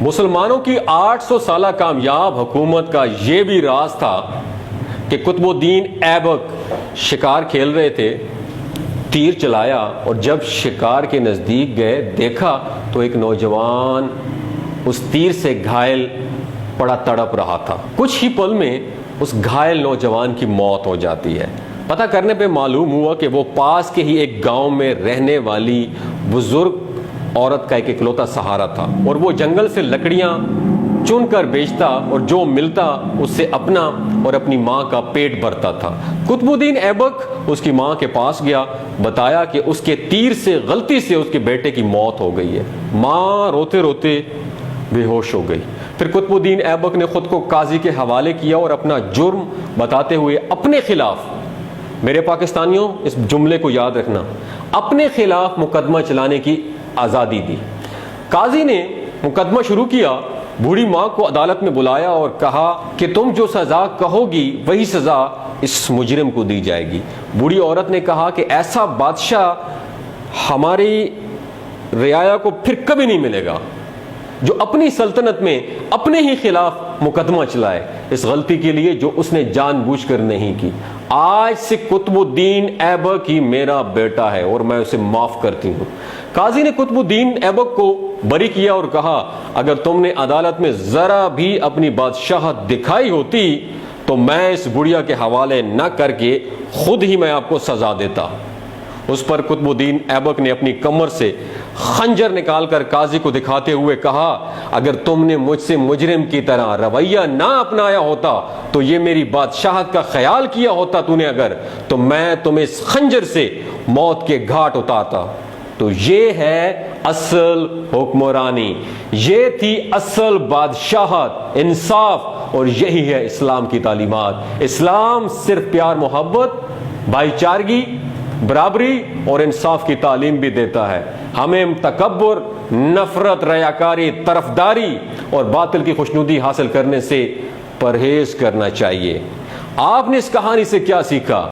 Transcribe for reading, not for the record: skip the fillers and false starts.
مسلمانوں کی 800 سالہ کامیاب حکومت کا یہ بھی راز تھا کہ قطب الدین ایبک شکار کھیل رہے تھے، تیر چلایا اور جب شکار کے نزدیک گئے دیکھا تو ایک نوجوان اس تیر سے گھائل پڑا تڑپ رہا تھا۔ کچھ ہی پل میں اس گھائل نوجوان کی موت ہو جاتی ہے۔ پتہ کرنے پہ معلوم ہوا کہ وہ پاس کے ہی ایک گاؤں میں رہنے والی بزرگ عورت کا ایک اکلوتا سہارا تھا، اور وہ جنگل سے لکڑیاں چن کر بیچتا اور جو ملتا اس سے اپنا اور اپنی ماں کا پیٹ بھرتا تھا۔ قطب الدین ایبک اس کی ماں کے پاس گیا، بتایا کہ اس کے تیر سے غلطی سے اس کے بیٹے کی موت ہو گئی ہے۔ ماں روتے روتے بے ہوش ہو گئی۔ پھر قطب الدین ایبک نے خود کو قاضی کے حوالے کیا اور اپنا جرم بتاتے ہوئے اپنے خلاف، میرے پاکستانیوں اس جملے کو یاد رکھنا، اپنے خلاف مقدمہ چلانے کی آزادی دی۔ قاضی نے مقدمہ شروع کیا، بوڑھی ماں کو عدالت میں بلایا اور کہا کہ تم جو سزا کہو گی وہی سزا اس مجرم کو دی جائے گی۔ بوڑھی عورت نے کہا کہ ایسا بادشاہ ہماری رعایا کو پھر کبھی نہیں ملے گا جو اپنی سلطنت میں اپنے ہی خلاف مقدمہ چلائے اس غلطی کے لیے جو اس نے جان بوجھ کر نہیں کی۔ آج سے قطب الدین ایبک ہی میرا بیٹا ہے اور میں اسے معاف کرتی ہوں۔ قاضی نے قطب الدین ایبک کو بری کیا اور کہا اگر تم نے عدالت میں ذرا بھی اپنی بادشاہت دکھائی ہوتی تو میں اس بڑھیا کے حوالے نہ کر کے خود ہی میں آپ کو سزا دیتا۔ اس پر قطب الدین ایبک نے اپنی کمر سے خنجر نکال کر قاضی کو دکھاتے ہوئے کہا اگر تم نے مجھ سے مجرم کی طرح رویہ نہ اپنایا ہوتا تو یہ میری بادشاہت کا خیال کیا ہوتا تو نے اگر تو میں تمہیں اس خنجر سے موت کے گھاٹ اتارتا۔ تو یہ ہے اصل حکمرانی، یہ تھی اصل بادشاہت، انصاف، اور یہی ہے اسلام کی تعلیمات۔ اسلام صرف پیار محبت، بھائی چارگی، برابری اور انصاف کی تعلیم بھی دیتا ہے۔ ہمیں تکبر، نفرت، ریاکاری، طرفداری اور باطل کی خوشنودی حاصل کرنے سے پرہیز کرنا چاہیے۔ آپ نے اس کہانی سے کیا سیکھا؟